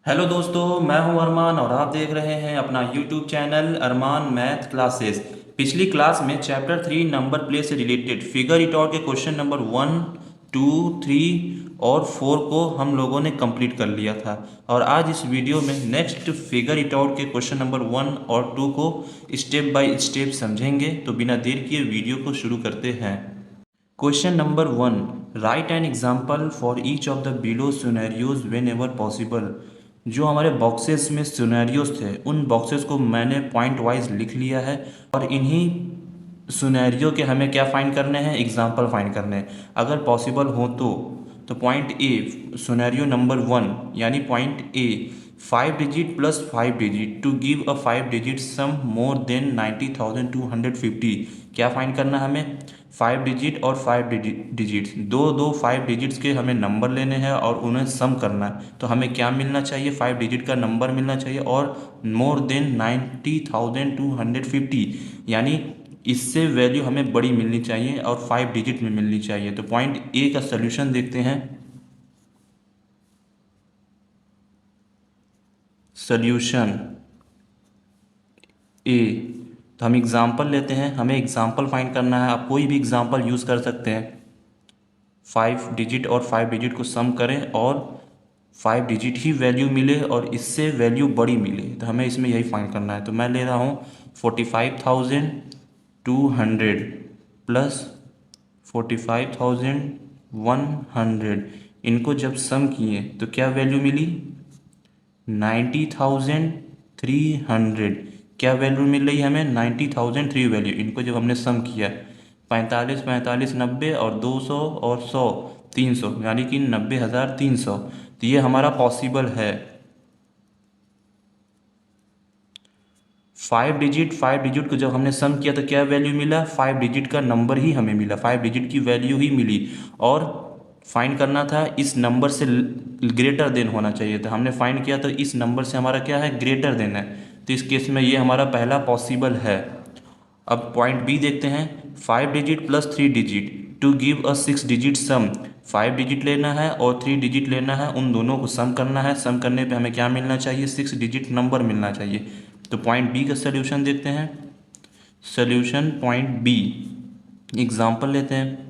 Hello दोस्तों, मैं हूं अरमान और आप देख रहे हैं अपना यूट्यूब चैनल अरमान मैथ क्लासेस। पिछली क्लास में चैप्टर 3 नंबर प्ले से रिलेटेड फिगर इट आउट के क्वेश्चन नंबर 1, 2, 3 और 4 को हम लोगों ने कंप्लीट कर लिया था। और आज इस वीडियो में नेक्स्ट फिगर इट आउट के क्वेश्चन नंबर 1 और 2 को स्टेप बाय स्टेप समझेंगे। तो बिना देर किए वीडियो को शुरू करते हैं। Question number 1, right an example for each of the below scenarios when ever possible. जो हमारे बॉक्सेस में सिनेरियोज थे उन बॉक्सेस को मैंने पॉइंट वाइज लिख लिया है और इन्हीं सिनेरियो के हमें क्या फाइंड करने हैं, एग्जाम्पल फाइंड करने हैं। अगर पॉसिबल हो तो पॉइंट ए, सिनेरियो नंबर 1 यानी point A, 5 digit plus 5 digit to give a 5 digit sum more than 90,250। क्या फाइंड करना हमें, 5 डिजिट और 5 डिजिट्स, दो दो 5 डिजिट्स के हमें नंबर लेने हैं और उन्हें सम करना है। तो हमें क्या मिलना चाहिए, 5 डिजिट का नंबर मिलना चाहिए और मोर देन 90,250, यानी इससे वैल्यू हमें बड़ी मिलनी चाहिए और 5 डिजिट में मिलनी चाहिए। तो पॉइंट ए का सोल्यूशन देखते हैं। सोल्यूशन ए, तो हम एग्जाम्पल लेते हैं, हमें एग्जाम्पल फाइंड करना है। आप कोई भी एग्जाम्पल यूज़ कर सकते हैं। 5 डिजिट और 5 डिजिट को सम करें और 5 डिजिट ही वैल्यू मिले और इससे वैल्यू बड़ी मिले, तो हमें इसमें यही फाइंड करना है। तो मैं ले रहा हूँ 45,200 प्लस 45,100। इनको जब सम किए तो क्या वैल्यू मिली, 90,300। क्या वैल्यू मिल रही है हमें, 90,003 वैल्यू। इनको जब हमने सम किया, 45 45 90 और 200 और 100 300, यानी कि 90,300। तो ये हमारा पॉसिबल है। 5 डिजिट को जब हमने सम किया तो क्या वैल्यू मिला, 5 डिजिट का नंबर ही हमें मिला, 5 डिजिट की वैल्यू ही मिली। और फाइंड करना था इस नंबर से ग्रेटर देन होना चाहिए था, हमने फाइंड किया तो इस नंबर से हमारा क्या है, ग्रेटर देन है। तो इस केस में ये हमारा पहला पॉसिबल है। अब पॉइंट बी देखते हैं, 5 digit plus 3 digit to give a 6 digit sum. 5 digit लेना है और 3 डिजिट लेना है, उन दोनों को सम करना है। सम करने पे हमें क्या मिलना चाहिए, 6 डिजिट नंबर मिलना चाहिए। तो पॉइंट बी का सोल्यूशन देखते हैं। सोल्यूशन पॉइंट बी, एग्जाम्पल लेते हैं।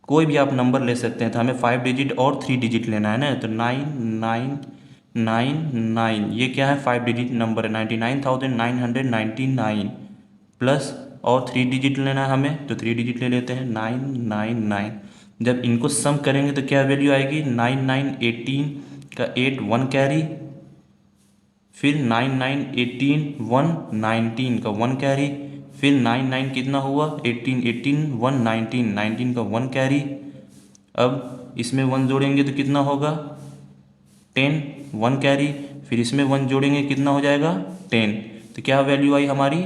कोई भी आप नंबर ले सकते हैं। तो हमें 5 डिजिट और 3 डिजिट लेना है ना, तो 9999, ये क्या है, 5 डिजिट नंबर है, 99,999 प्लस और 3 डिजिट लेना है हमें, तो 3 डिजिट ले लेते हैं 999। जब इनको सम करेंगे तो क्या वैल्यू आएगी, 9918 का 8 1 कैरी, फिर 9918 119 का 1 कैरी, फिर 99 कितना हुआ, 18 18 119 19 का 1 कैरी। अब इसमें 1 जोड़ेंगे तो कितना होगा, 10 1 कैरी, फिर इसमें 1 जोड़ेंगे कितना हो जाएगा, 10। तो क्या वैल्यू आई हमारी,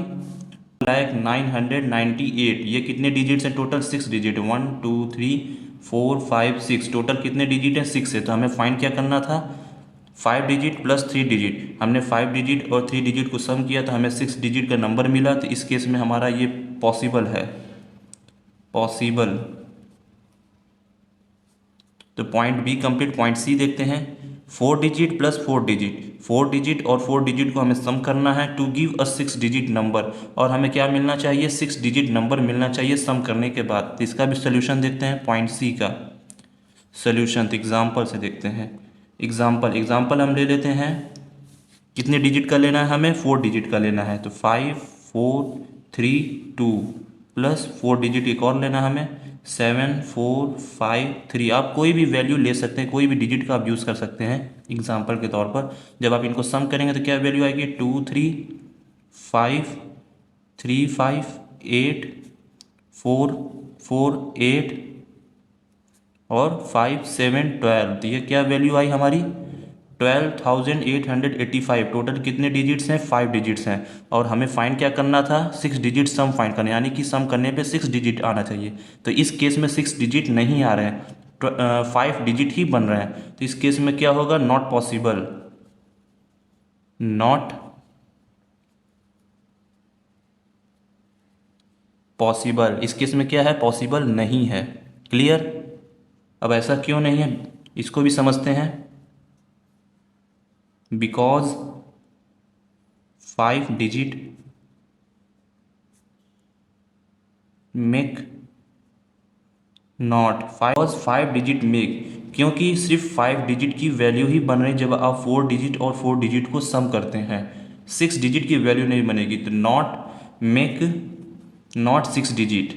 998। ये कितने डिजिट्स हैं टोटल, 6 डिजिट, 1 2 3 4 5 6, टोटल कितने डिजिट हैं, 6 है। तो हमें फाइंड क्या करना था, 5 डिजिट प्लस 3 डिजिट। हमने 5 डिजिट और 3 डिजिट को सम किया तो हमें 6 डिजिट का नंबर मिला। तो इस केस में हमारा ये पॉसिबल है, पॉसिबल। तो point B complete. Point C देखते हैं, 4 डिजिट प्लस 4 डिजिट, 4 डिजिट और 4 डिजिट को हमें सम करना है to give a 6 digit number. और हमें क्या मिलना चाहिए, 6 डिजिट नंबर मिलना चाहिए सम करने के बाद। तो इसका भी सोल्यूशन देखते हैं, पॉइंट सी का सोल्यूशन। तो एग्जाम्पल से देखते हैं। एग्जाम्पल हम ले लेते हैं, कितने डिजिट का लेना है हमें, 4 डिजिट का लेना है। तो 5 4 3 2 प्लस 4 डिजिट एक और लेना हमें, 7 4 5 3। आप कोई भी वैल्यू ले सकते हैं, कोई भी डिजिट का आप यूज़ कर सकते हैं एग्जाम्पल के तौर पर। जब आप इनको सम करेंगे तो क्या वैल्यू आएगी, 2 3 5 3 5 8 4 4 8 और 5 7 12। तो ये क्या वैल्यू आई हमारी, 12,885। टोटल कितने डिजिट्स हैं, 5 डिजिट्स हैं। और हमें फाइंड क्या करना था, 6 डिजिट सम फाइंड करना, यानी कि सम करने पे 6 डिजिट आना चाहिए। तो इस केस में 6 डिजिट नहीं आ रहे हैं, 5 डिजिट ही बन रहे हैं। तो इस केस में क्या होगा, नॉट पॉसिबल, नॉट पॉसिबल। इस केस में क्या है, पॉसिबल नहीं है। क्लियर। अब ऐसा क्यों नहीं है, इसको भी समझते हैं। Because 5 digit make not 5 digit make, क्योंकि सिर्फ 5 डिजिट की वैल्यू ही बन रही जब आप 4 डिजिट और 4 डिजिट को सम करते हैं। 6 डिजिट की वैल्यू नहीं बनेगी, तो not make not 6 digit,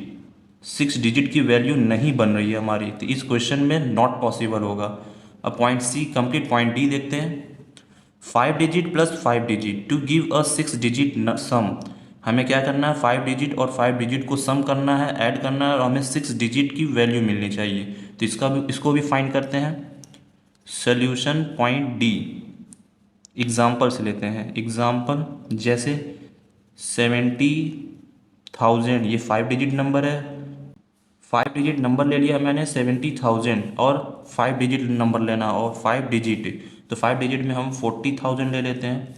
6 digit की वैल्यू नहीं बन रही है हमारी, तो इस क्वेश्चन में नॉट पॉसिबल होगा। अब point C complete. Point D देखते हैं। 5 digit plus 5 digit to give a 6 digit sum. हमें क्या करना है, 5 डिजिट और 5 डिजिट को सम करना है, ऐड करना है, और हमें 6 डिजिट की वैल्यू मिलनी चाहिए। तो इसको भी फाइंड करते हैं। सोल्यूशन पॉइंट डी, एग्जाम्पल से लेते हैं। एग्जाम्पल जैसे 70,000, ये 5 डिजिट नंबर है। 5 डिजिट नंबर ले लिया मैंने 70,000, और 5 डिजिट नंबर लेना और 5 डिजिट, तो 5 डिजिट में हम 40,000 ले लेते हैं।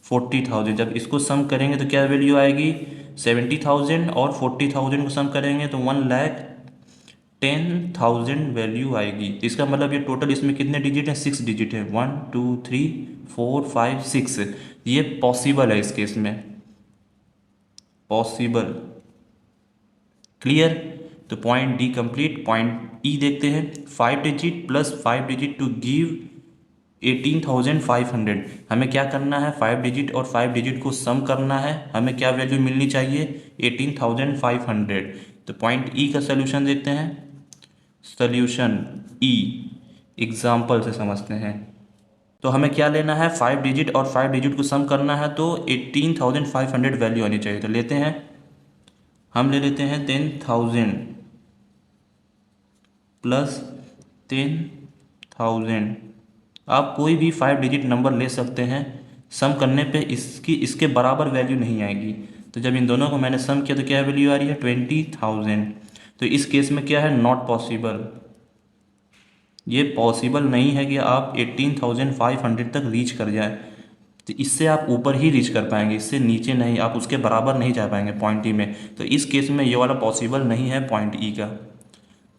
40,000 जब इसको सम करेंगे तो क्या वैल्यू आएगी, 70,000 और 40,000 को सम करेंगे तो 1,10,000 वैल्यू आएगी। तो इसका मतलब ये टोटल इसमें कितने डिजिट हैं, 6 डिजिट है। 1 2 3 4 5 6, ये पॉसिबल है इस केस में, पॉसिबल। क्लियर। तो point D complete. Point E देखते हैं। 5 digit plus 5 digit to give 18,500। हमें क्या करना है, 5 डिजिट और 5 डिजिट को सम करना है, हमें क्या वैल्यू मिलनी चाहिए, 18,500। तो पॉइंट ई का सोल्यूशन देखते हैं। सोल्यूशन ई, एग्जाम्पल से समझते हैं। तो हमें क्या लेना है, 5 डिजिट और 5 डिजिट को सम करना है, तो 18,500 वैल्यू आनी चाहिए। तो लेते हैं, हम ले लेते हैं 10,000 प्लस 10,000। आप कोई भी 5 डिजिट नंबर ले सकते हैं, सम करने पे इसके बराबर वैल्यू नहीं आएगी। तो जब इन दोनों को मैंने सम किया तो क्या वैल्यू आ रही है, 20,000। तो इस केस में क्या है, नॉट पॉसिबल। ये पॉसिबल नहीं है कि आप 18,500 तक रीच कर जाए। तो इससे आप ऊपर ही रीच कर पाएंगे, इससे नीचे नहीं, आप उसके बराबर नहीं जा पाएंगे पॉइंट ई में। तो इस केस में ये वाला पॉसिबल नहीं है पॉइंट ई का।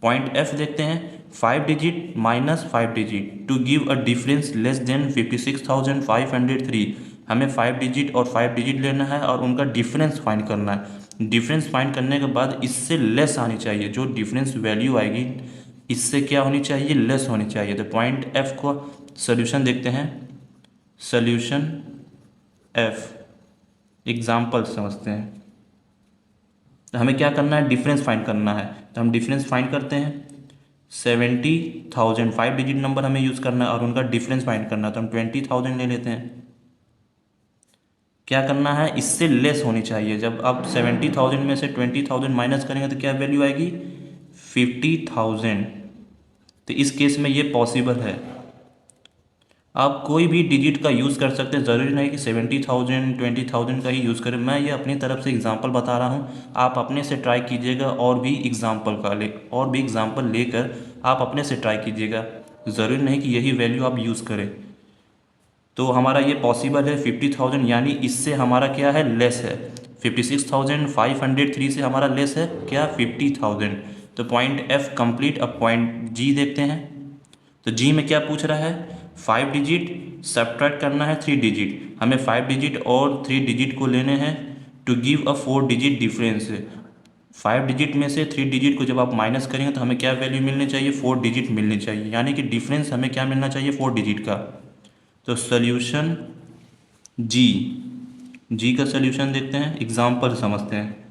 पॉइंट एफ देखते हैं। 5 digit minus 5 digit to give a difference less than 56,503। हमें 5 डिजिट और 5 डिजिट लेना है और उनका डिफरेंस फाइंड करना है। डिफरेंस फाइंड करने के बाद इससे लेस आनी चाहिए, जो डिफरेंस वैल्यू आएगी इससे क्या होनी चाहिए, लेस होनी चाहिए। तो पॉइंट एफ को सोल्यूशन देखते हैं। सोल्यूशन एफ, एग्जाम्पल समझते हैं। तो हमें क्या करना है, डिफरेंस फाइंड करना है। तो हम डिफरेंस फाइंड करते हैं। 70,000 5 डिजिट नंबर हमें यूज़ करना है और उनका डिफरेंस फाइंड करना है, तो हम 20,000 ले लेते हैं। क्या करना है, इससे लेस होनी चाहिए। जब आप 70,000 में से 20,000 माइनस करेंगे तो क्या वैल्यू आएगी, 50,000। तो इस केस में ये पॉसिबल है। आप कोई भी डिजिट का यूज़ कर सकते हैं, ज़रूरी नहीं कि 70,000 20,000 का ही यूज़ करें। मैं ये अपनी तरफ से एग्जांपल बता रहा हूँ, आप अपने से ट्राई कीजिएगा, और भी एग्जांपल लेकर आप अपने से ट्राई कीजिएगा। ज़रूरी नहीं कि यही वैल्यू आप यूज़ करें। तो हमारा ये पॉसिबल है 50,000, यानी इससे हमारा क्या है, लेस है। 56,503 से हमारा लेस है क्या, 50,000। तो पॉइंट एफ कंप्लीट। अब पॉइंट जी देखते हैं। तो जी में क्या पूछ रहा है, 5 डिजिट सब्ट्रैक्ट करना है 3 डिजिट। हमें 5 डिजिट और 3 डिजिट को लेने हैं to give a 4 digit difference. 5 digit में से 3 डिजिट को जब आप माइनस करेंगे तो हमें क्या वैल्यू मिलनी चाहिए, 4 डिजिट मिलनी चाहिए, यानी कि डिफरेंस हमें क्या मिलना चाहिए, 4 डिजिट का। तो सोल्यूशन जी, जी का सोल्यूशन देखते हैं, एग्जाम्पल समझते हैं।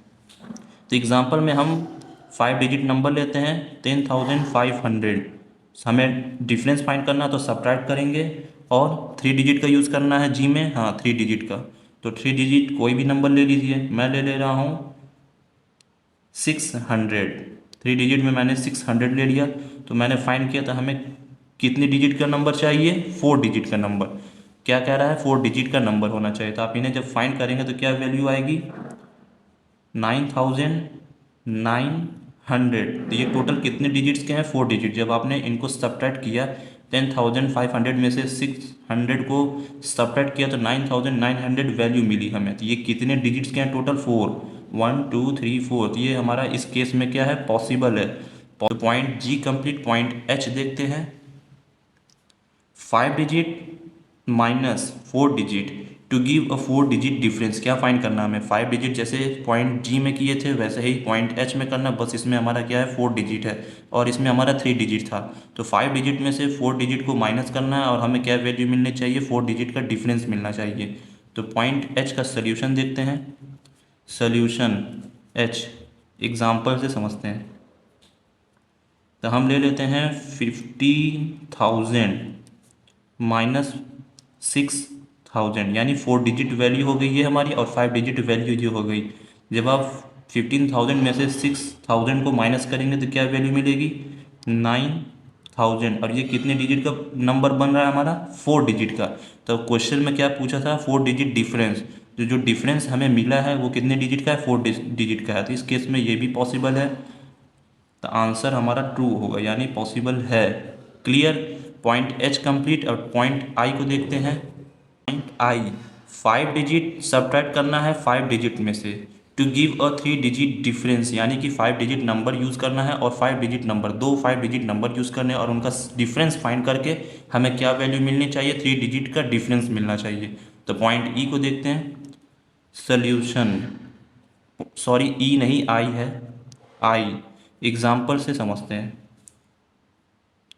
तो एग्जाम्पल में हम 5 डिजिट नंबर लेते हैं 10,500। हमें डिफरेंस फाइंड करना है तो सब्ट्रैक्ट करेंगे, और 3 डिजिट का यूज़ करना है जी में, हाँ 3 डिजिट का। तो 3 डिजिट कोई भी नंबर ले लीजिए, मैं ले रहा हूँ 600। 3 डिजिट में मैंने 600 ले लिया। तो मैंने फाइंड किया, तो हमें कितनी डिजिट का नंबर चाहिए, 4 डिजिट का नंबर। क्या कह रहा है, 4 डिजिट का नंबर होना चाहिए। तो आप इन्हें जब फाइंड करेंगे तो क्या वैल्यू आएगी, 9,900। तो ये टोटल कितने डिजिट्स के हैं, 4 डिजिट। जब आपने इनको सब्ट्रैक्ट किया, 10,500 में से 600 को सब्ट्रैक्ट किया तो 9,900 वैल्यू मिली हमें। तो ये कितने डिजिट्स के हैं, टोटल 4, 1 2 3 4। तो ये हमारा इस केस में क्या है, पॉसिबल है। तो point G complete. Point H देखते हैं। 5 digit minus 4 digit to give a 4 digit difference. क्या फाइंड करना हमें? 5 डिजिट जैसे पॉइंट जी में किए थे वैसे ही पॉइंट एच में करना, बस इसमें हमारा क्या है 4 डिजिट है और इसमें हमारा 3 डिजिट था। तो 5 डिजिट में से 4 डिजिट को माइनस करना है और हमें क्या वैल्यू मिलनी चाहिए? 4 डिजिट का डिफरेंस मिलना चाहिए। तो पॉइंट एच का सोल्यूशन देखते हैं। सोल्यूशन एच एग्जाम्पल से समझते हैं। तो हम ले लेते हैं 50,000 माइनस 6,000 यानी 4 डिजिट वैल्यू हो गई है हमारी और 5 डिजिट वैल्यू जो हो गई। जब आप 15,000 में से 6,000 को माइनस करेंगे तो क्या वैल्यू मिलेगी? 9,000। और ये कितने डिजिट का नंबर बन रहा है हमारा? 4 डिजिट का। तो क्वेश्चन में क्या पूछा था? 4 डिजिट डिफरेंस। जो डिफरेंस हमें मिला है वो कितने डिजिट का है? 4 डिजिट का है। तो इस केस में ये भी पॉसिबल है, तो आंसर हमारा ट्रू होगा यानी पॉसिबल है। क्लियर? Point H complete. और पॉइंट आई को देखते हैं। पॉइंट आई 5 डिजिट सब्ट्रैक्ट करना है 5 डिजिट में से to give a 3 digit difference, यानी कि 5 डिजिट नंबर यूज़ करना है और 5 digit number, 5 digit number use करने और उनका डिफरेंस फाइंड करके हमें क्या वैल्यू मिलनी चाहिए? 3 डिजिट का डिफरेंस मिलना चाहिए। तो पॉइंट ई को देखते हैं। सोल्यूशन, सॉरी ई नहीं आई है, आई एग्जाम्पल से समझते हैं।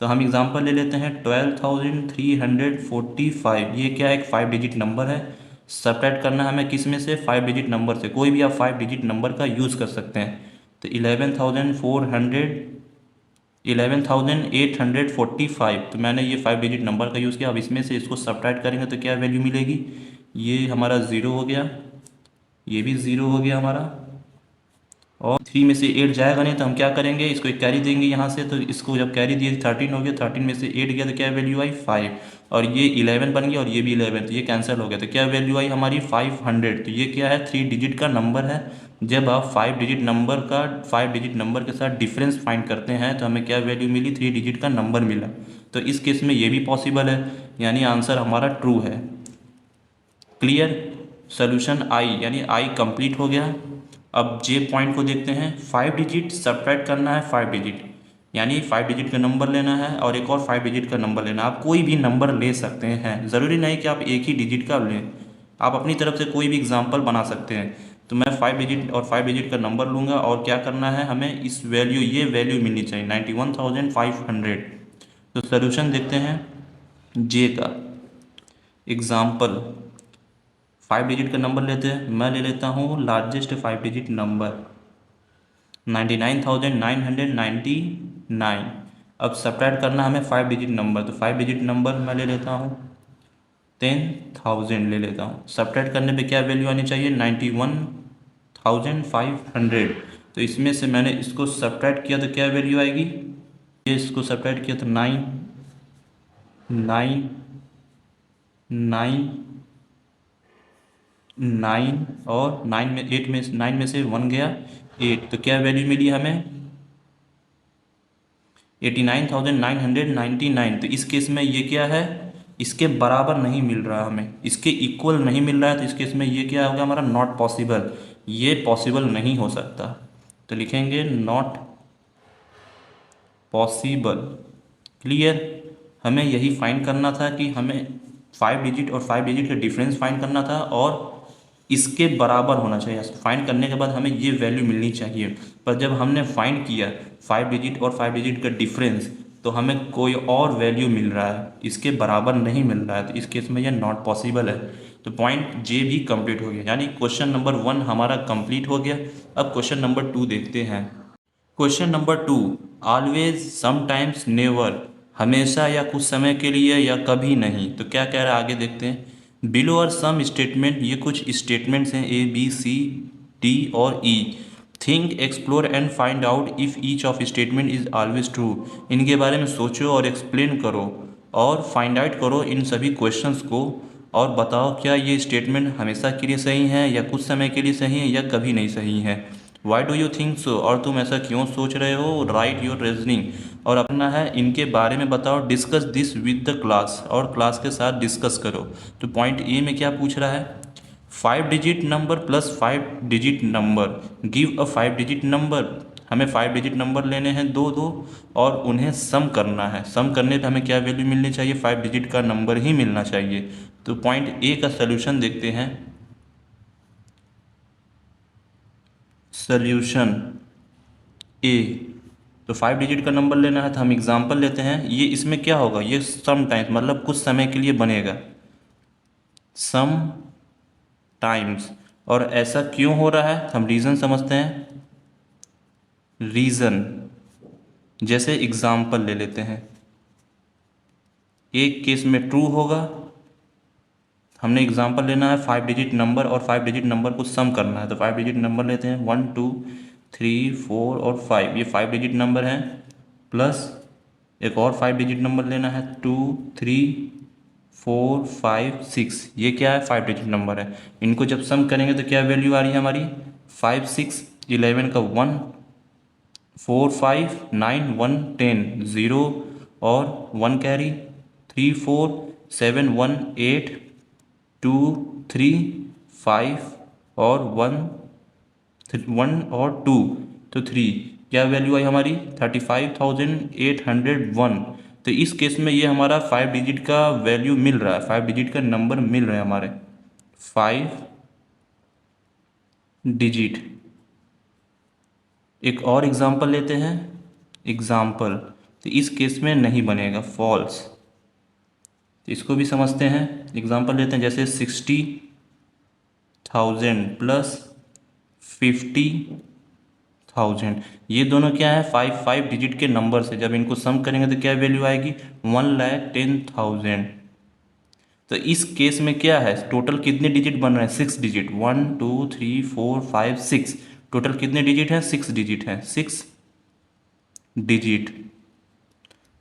तो हम एग्जाम्पल ले लेते हैं 12,345। ये क्या है? एक 5 डिजिट नंबर है। सब्ट्रैक्ट करना है हमें किस में से? 5 डिजिट नंबर से। कोई भी आप 5 डिजिट नंबर का यूज़ कर सकते हैं। तो 11,845। तो मैंने ये 5 डिजिट नंबर का यूज़ किया। अब इसमें से इसको सब्ट्रैक्ट करेंगे तो क्या वैल्यू मिलेगी? ये हमारा ज़ीरो हो गया, ये भी ज़ीरो हो गया हमारा, और 3 में से 8 जाएगा नहीं तो हम क्या करेंगे? इसको एक कैरी देंगे यहाँ से। तो इसको जब कैरी दिए 13 हो गया, 13 में से 8 गया तो क्या वैल्यू आई? 5। और ये 11 बन गया और ये भी 11, तो ये कैंसिल हो गया। तो क्या वैल्यू आई हमारी? 500। तो ये क्या है? 3 डिजिट का नंबर है। जब आप 5 डिजिट नंबर के साथ डिफरेंस फाइंड करते हैं तो हमें क्या वैल्यू मिली? 3 डिजिट का नंबर मिला। तो इस केस में ये भी पॉसिबल है यानी आंसर हमारा ट्रू है। क्लियर? सोल्यूशन आई यानी आई कंप्लीट हो गया। अब जे पॉइंट को देखते हैं। 5 डिजिट सब्ट्रैक्ट करना है 5 डिजिट, यानी 5 डिजिट का नंबर लेना है और एक और 5 डिजिट का नंबर लेना है। आप कोई भी नंबर ले सकते हैं, ज़रूरी नहीं कि आप एक ही डिजिट का लें। आप अपनी तरफ से कोई भी एग्जाम्पल बना सकते हैं। तो मैं 5 डिजिट और 5 डिजिट का नंबर लूँगा और क्या करना है हमें? इस वैल्यू, ये वैल्यू मिलनी चाहिए 91,500। तो सोल्यूशन देखते हैं जे का। एग्जाम्पल 5 डिजिट का नंबर लेते हैं। मैं ले लेता हूँ लार्जेस्ट 5 डिजिट नंबर 99,999। अब सब्ट्रैक्ट करना हमें 5 डिजिट नंबर। तो 5 डिजिट नंबर मैं ले लेता हूँ 10,000 ले लेता हूँ। सब्ट्रैक्ट करने पे क्या वैल्यू आनी चाहिए? 91,500। तो इसमें से मैंने इसको सब्ट्रैक्ट किया तो क्या वैल्यू आएगी? ये इसको सब्ट्रैक्ट किया तो 9 और 9 में 8 में 9 में से 1 गया 8, तो क्या वैल्यू मिली हमें? 89,999। तो इस केस में ये क्या है? इसके बराबर नहीं मिल रहा हमें, इसके इक्वल नहीं मिल रहा है। तो इस केस में ये क्या होगा हमारा? Not possible. ये पॉसिबल नहीं हो सकता। तो लिखेंगे नॉट पॉसिबल। क्लियर? हमें यही फाइंड करना था कि हमें 5 डिजिट और 5 डिजिट का डिफरेंस फाइंड करना था और इसके बराबर होना चाहिए। फाइंड करने के बाद हमें ये वैल्यू मिलनी चाहिए। पर जब हमने फाइंड किया 5 डिजिट और 5 डिजिट का डिफरेंस तो हमें कोई और वैल्यू मिल रहा है, इसके बराबर नहीं मिल रहा है। तो इस केस में यह नॉट पॉसिबल है। तो पॉइंट जे भी कंप्लीट हो गया यानी क्वेश्चन नंबर 1 हमारा कंप्लीट हो गया। अब क्वेश्चन नंबर 2 देखते हैं। Question number 2, always, sometimes, never, हमेशा या कुछ समय के लिए या कभी नहीं। तो क्या कह रहा है आगे देखते हैं। बिलो आर सम स्टेटमेंट, ये कुछ स्टेटमेंट्स हैं A B C D और E। Think, explore and find out if each of statement is always true. इनके बारे में सोचो और एक्सप्लेन करो और फाइंड आउट करो इन सभी क्वेश्चंस को और बताओ क्या ये स्टेटमेंट हमेशा के लिए सही है या कुछ समय के लिए सही है या कभी नहीं सही है। Why do you think so, और तुम ऐसा क्यों सोच रहे हो। राइट योर रीजनिंग, और अपना है इनके बारे में बताओ। Discuss this with the class, और क्लास के साथ डिस्कस करो। तो पॉइंट ए में क्या पूछ रहा है? 5 digit number plus 5 digit number give a 5 digit number. हमें 5 डिजिट नंबर लेने हैं दो दो और उन्हें सम करना है। सम करने पे हमें क्या वैल्यू मिलनी चाहिए? 5 डिजिट का नंबर ही मिलना चाहिए। तो पॉइंट ए का सोल्यूशन देखते हैं। सोल्यूशन ए, तो 5 डिजिट का नंबर लेना है तो हम एग्जांपल लेते हैं। ये इसमें क्या होगा? ये सम टाइम्स मतलब कुछ समय के लिए बनेगा, सम टाइम्स। और ऐसा क्यों हो रहा है हम रीज़न समझते हैं। रीज़न जैसे एग्जांपल ले लेते हैं। एक केस में ट्रू होगा, हमने एग्जांपल लेना है 5 डिजिट नंबर और 5 डिजिट नंबर को सम करना है। तो 5 डिजिट नंबर लेते हैं 1 2 3 4 और 5, ये 5 डिजिट नंबर हैं। प्लस एक और 5 डिजिट नंबर लेना है 2 3 4 5 6, ये क्या है? 5 डिजिट नंबर है। इनको जब सम करेंगे तो क्या वैल्यू आ रही है हमारी? 5 6 11 का 1 4 5 9 1 10 0 और 1 कैरी 3 4 7 1 8 2 3 5 और 1 और 2, तो 3, क्या वैल्यू आई हमारी? 35,801। तो इस केस में ये हमारा 5 डिजिट का वैल्यू मिल रहा है, 5 डिजिट का नंबर मिल रहा है हमारे 5 डिजिट। एक और एग्जांपल लेते हैं। एग्जांपल, तो इस केस में नहीं बनेगा, फॉल्स। तो इसको भी समझते हैं। एग्जांपल लेते हैं जैसे 60,000 प्लस 50,000, ये दोनों क्या है? 5 डिजिट के नंबर से जब इनको सम करेंगे तो क्या वैल्यू आएगी? 1,10,000। तो इस केस में क्या है? टोटल कितने डिजिट बन रहे हैं? 6 डिजिट, 1 2 3 4 5 6, टोटल कितने डिजिट हैं? 6 डिजिट हैं, 6 डिजिट।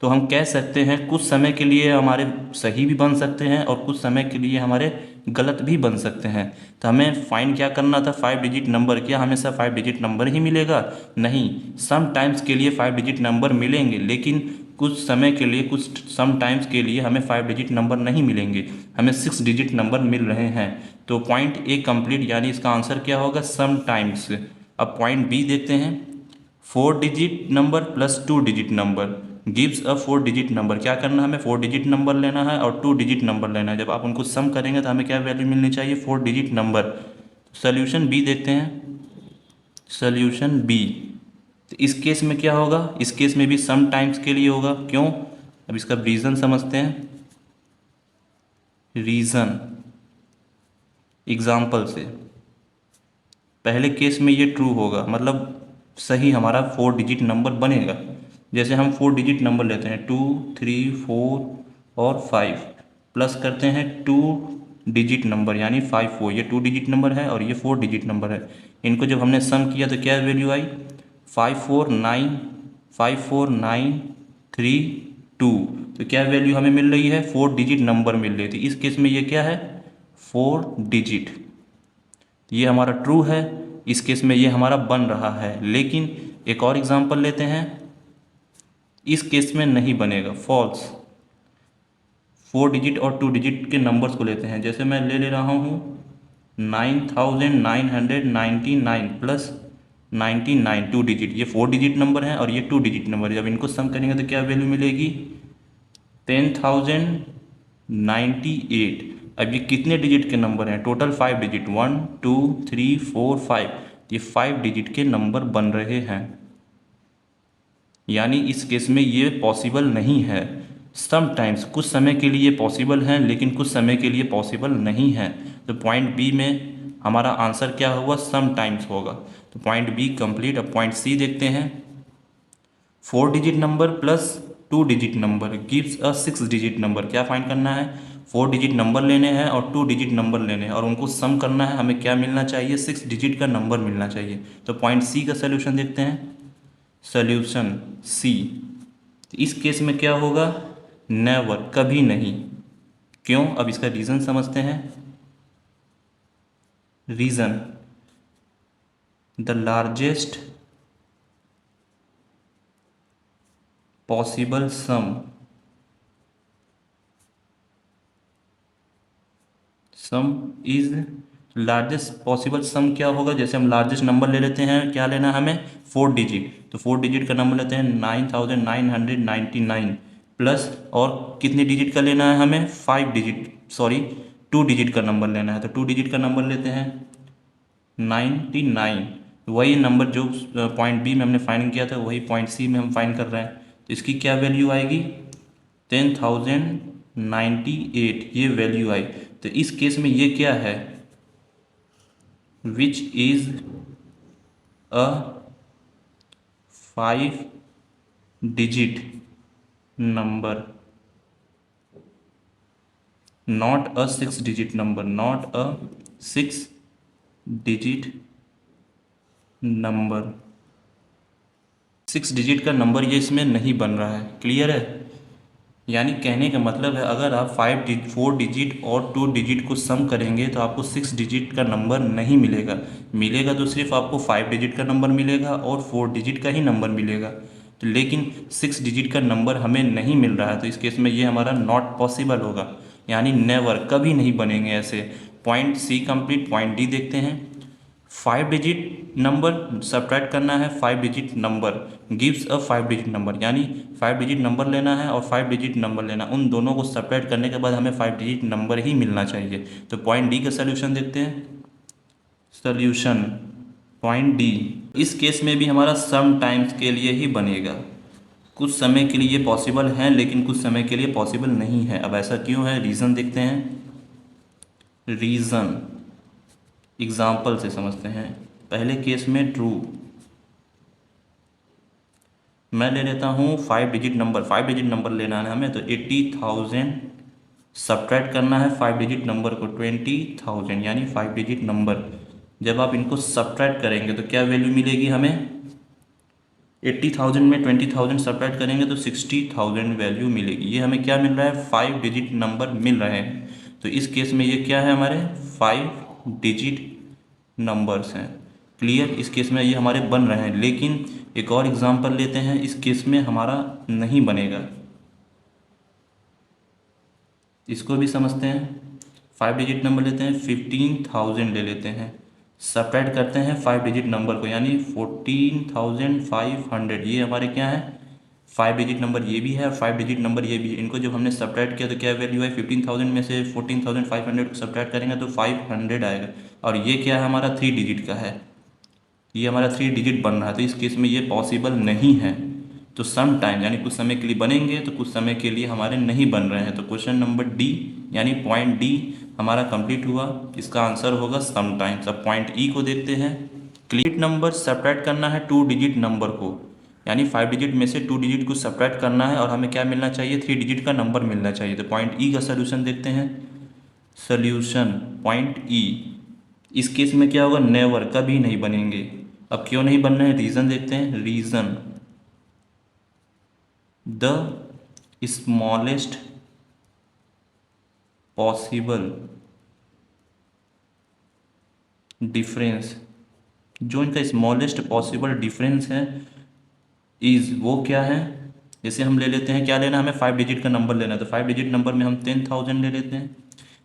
तो हम कह सकते हैं कुछ समय के लिए हमारे सही भी बन सकते हैं और कुछ समय के लिए हमारे गलत भी बन सकते हैं। तो हमें फाइंड क्या करना था? 5 डिजिट नंबर। क्या हमेशा 5 डिजिट नंबर ही मिलेगा? नहीं, सम टाइम्स के लिए 5 डिजिट नंबर मिलेंगे, लेकिन कुछ समय के लिए, कुछ सम टाइम्स के लिए हमें 5 डिजिट नंबर नहीं मिलेंगे, हमें 6 डिजिट नंबर मिल रहे हैं। तो पॉइंट ए कंप्लीट, यानी इसका आंसर क्या होगा? Sum times. अब पॉइंट बी देखते हैं। 4 digit number plus 2 digit number gives a 4 digit number. क्या करना है? हमें 4 डिजिट नंबर लेना है और 2 डिजिट नंबर लेना है। जब आप उनको सम करेंगे तो हमें क्या वैल्यू मिलनी चाहिए? 4 डिजिट नंबर। सोल्यूशन बी देखते हैं। सोल्यूशन बी, तो इस केस में क्या होगा? इस केस में भी सम टाइम्स के लिए होगा। क्यों? अब इसका रीज़न समझते हैं। रीज़न एग्जाम्पल से, पहले केस में ये ट्रू होगा, मतलब सही हमारा 4 डिजिट नंबर बनेगा। जैसे हम 4 डिजिट नंबर लेते हैं 2 3 4 और 5, प्लस करते हैं 2 डिजिट नंबर यानी 5 4, ये 2 डिजिट नंबर है और ये 4 डिजिट नंबर है। इनको जब हमने सम किया तो क्या वैल्यू आई? 549,549,3,2। तो क्या वैल्यू हमें मिल रही है? 4 डिजिट नंबर मिल रही थी। इस केस में ये क्या है? 4 डिजिट। ये हमारा ट्रू है, इस केस में ये हमारा बन रहा है। लेकिन एक और एग्जांपल लेते हैं, इस केस में नहीं बनेगा, फॉल्स। 4 डिजिट और 2 डिजिट के नंबर्स को लेते हैं। जैसे मैं ले रहा हूँ 9,999 प्लस 99, 2 डिजिट, ये 4 डिजिट नंबर है और ये 2 डिजिट नंबर है। जब इनको सम करेंगे तो क्या वैल्यू मिलेगी? 10,098। अब ये कितने डिजिट के नंबर हैं? टोटल 5 डिजिट, 1 2 3 4 5, ये 5 डिजिट के नंबर बन रहे हैं। यानी इस केस में ये पॉसिबल नहीं है। समटाइम्स, कुछ समय के लिए पॉसिबल है लेकिन कुछ समय के लिए पॉसिबल नहीं है। तो पॉइंट बी में हमारा आंसर क्या होगा? समटाइम्स होगा। तो पॉइंट बी कंप्लीट। अब पॉइंट सी देखते हैं। 4 digit number plus 2 digit number gives अ 6 डिजिट नंबर। क्या फाइंड करना है? 4 डिजिट नंबर लेने हैं और 2 डिजिट नंबर लेने हैं और उनको सम करना है। हमें क्या मिलना चाहिए? 6 डिजिट का नंबर मिलना चाहिए। तो पॉइंट सी का सोल्यूशन देखते हैं। सोल्यूशन सी, इस केस में क्या होगा? नेवर, कभी नहीं। क्यों? अब इसका रीज़न समझते हैं। Reason, the largest possible sum is largest possible sum क्या होगा, जैसे हम लार्जेस्ट नंबर ले लेते हैं, क्या लेना है हमें 4 डिजिट, तो 4 डिजिट का नंबर लेते हैं 9999 प्लस और कितने डिजिट का लेना है हमें 5 डिजिट, सॉरी 2 डिजिट का नंबर लेना है, तो 2 डिजिट का नंबर लेते हैं 99। वही नंबर जो पॉइंट बी में हमने फाइंड किया था वही पॉइंट सी में हम फाइंड कर रहे हैं, तो इसकी क्या वैल्यू आएगी 10,098 ये वैल्यू आई। तो इस केस में ये क्या है, which is a 5 digit number, not a 6 digit number, not a 6 digit number. 6 digit का नंबर ये इसमें नहीं बन रहा है, क्लियर है। यानी कहने का मतलब है अगर आप 4 डिजिट और 2 डिजिट को सम करेंगे तो आपको 6 डिजिट का नंबर नहीं मिलेगा, मिलेगा तो सिर्फ आपको 5 डिजिट का नंबर मिलेगा और 4 डिजिट का ही नंबर मिलेगा, तो लेकिन 6 डिजिट का नंबर हमें नहीं मिल रहा है, तो इस केस में ये हमारा नॉट पॉसिबल होगा, यानी नेवर, कभी नहीं बनेंगे ऐसे। Point C complete, point D देखते हैं। 5 डिजिट नंबर सब्ट्रैक्ट करना है 5 digit number gives a 5 digit number, यानी 5 डिजिट नंबर लेना है और 5 डिजिट नंबर लेना, उन दोनों को सब्ट्रैक्ट करने के बाद हमें 5 डिजिट नंबर ही मिलना चाहिए। तो पॉइंट डी का सोल्यूशन देखते हैं। सोल्यूशन पॉइंट डी, इस केस में भी हमारा सम टाइम्स के लिए ही बनेगा, कुछ समय के लिए पॉसिबल है लेकिन कुछ समय के लिए पॉसिबल नहीं है। अब ऐसा क्यों है, रीज़न देखते हैं। रीज़न एग्जाम्पल से समझते हैं। पहले केस में ट्रू, मैं ले लेता हूँ 5 डिजिट नंबर, 5 डिजिट नंबर लेना है हमें, तो 80,000 सब्ट्रैक्ट करना है 5 डिजिट नंबर को 20,000, यानी 5 डिजिट नंबर। जब आप इनको सब्ट्रैक्ट करेंगे तो क्या वैल्यू मिलेगी हमें, 80,000 में 20,000 सब्ट्रैक्ट करेंगे तो 60,000 वैल्यू मिलेगी। ये हमें क्या मिल रहा है, 5 डिजिट नंबर मिल रहे हैं, तो इस केस में ये क्या है हमारे 5 डिजिट नंबर्स हैं, क्लियर। इस केस में ये हमारे बन रहे हैं, लेकिन एक और एग्जांपल लेते हैं, इस केस में हमारा नहीं बनेगा, इसको भी समझते हैं। 5 डिजिट नंबर लेते हैं, 15,000 ले लेते हैं, सब्ट्रैक्ट करते हैं 5 डिजिट नंबर को, यानी 14,500, ये हमारे क्या है 5 डिजिट नंबर, ये भी है और 5 डिजिट नंबर ये भी है। इनको जब हमने सब्ट्रैक्ट किया तो क्या वैल्यू है, 15,000 में से 14,500 को सब्ट्रैक्ट करेंगे तो 500 आएगा, और ये क्या है हमारा 3 डिजिट का है, ये हमारा 3 डिजिट बन रहा है, तो इस केस में ये पॉसिबल नहीं है। तो सम टाइम यानी कुछ समय के लिए बनेंगे तो कुछ समय के लिए हमारे नहीं बन रहे हैं, तो क्वेश्चन नंबर डी यानी पॉइंट डी हमारा कंप्लीट हुआ, इसका आंसर होगा सम टाइम्स। अब पॉइंट ई को देखते हैं। क्लियर नंबर सब्ट्रैक्ट करना है 2 डिजिट नंबर को, यानी 5 डिजिट में से 2 डिजिट को सब्ट्रैक्ट करना है और हमें क्या मिलना चाहिए 3 डिजिट का नंबर मिलना चाहिए, तो पॉइंट ई का सोल्यूशन देखते हैं। सोल्यूशन पॉइंट ई, इस केस में क्या होगा, नेवर, कभी नहीं बनेंगे। अब क्यों नहीं बन रहे हैं, रीज़न देखते हैं। Reason the smallest possible difference, जो इनका स्मॉलेस्ट पॉसिबल डिफरेंस है इज़, वो क्या है, जैसे हम ले लेते हैं, क्या लेना है हमें 5 डिजिट का नंबर लेना है, तो 5 डिजिट नंबर में हम 10,000 ले लेते हैं,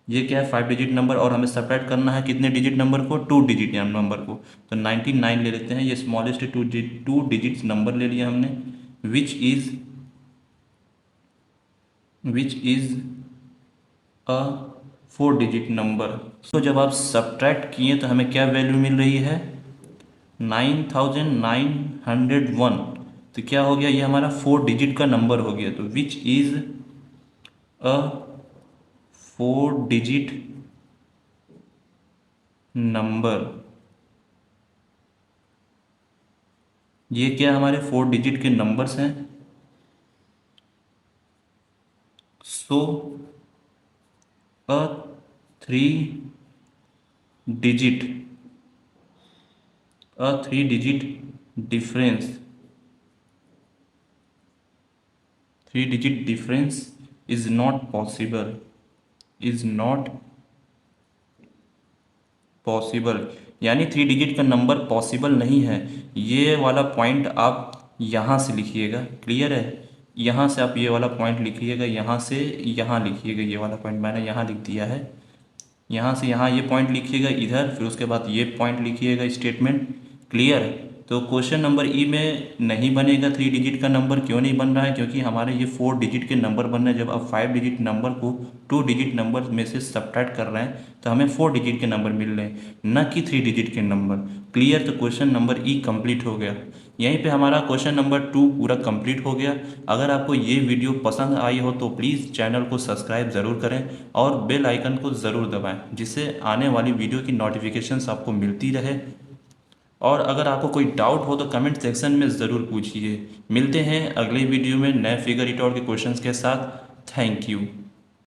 ये क्या है 5 डिजिट नंबर, और हमें सब्ट्रैक्ट करना है कितने डिजिट नंबर को 2 डिजिट नंबर को, तो 99 ले लेते हैं, ये स्मॉलेस्ट 2 डिजिट नंबर ले लिया हमने, which is a 4 digit number. तो जब आप सब्ट्रैक्ट किए तो हमें क्या वैल्यू मिल रही है 9,901, तो क्या हो गया, ये हमारा 4 डिजिट का नंबर हो गया, तो which is a 4 digit number, ये क्या हमारे 4 डिजिट के नंबर्स हैं। सो अ 3 digit difference, 3 digit difference is not possible, यानी 3 डिजिट का नंबर पॉसिबल नहीं है। ये वाला पॉइंट आप यहाँ से लिखिएगा, क्लियर है, यहाँ से आप ये वाला पॉइंट लिखिएगा, यहाँ से यहाँ लिखिएगा, ये वाला पॉइंट मैंने यहाँ लिख दिया है, यहाँ से यहाँ ये पॉइंट लिखिएगा इधर, फिर उसके बाद ये पॉइंट लिखिएगा, स्टेटमेंट क्लियर है। तो क्वेश्चन नंबर ई में नहीं बनेगा 3 डिजिट का नंबर। क्यों नहीं बन रहा है? क्योंकि हमारे ये 4 डिजिट के नंबर बन रहे हैं। जब आप 5 डिजिट नंबर को 2 डिजिट नंबर में से सब्ट्रैक्ट कर रहे हैं तो हमें 4 डिजिट के नंबर मिल रहे हैं, न कि 3 डिजिट के नंबर। क्लियर? तो क्वेश्चन नंबर ई कंप्लीट हो गया। यहीं पे हमारा क्वेश्चन नंबर 2 पूरा कंप्लीट हो गया। अगर आपको ये वीडियो पसंद आई हो तो प्लीज़ चैनल को सब्सक्राइब ज़रूर करें और बेल आइकन को ज़रूर दबाएं, जिससे आने वाली वीडियो की नोटिफिकेशंस आपको मिलती रहे। और अगर आपको कोई डाउट हो तो कमेंट सेक्शन में ज़रूर पूछिए। मिलते हैं अगले वीडियो में नए फिगर इट आउट के क्वेश्चंस के साथ। Thank you.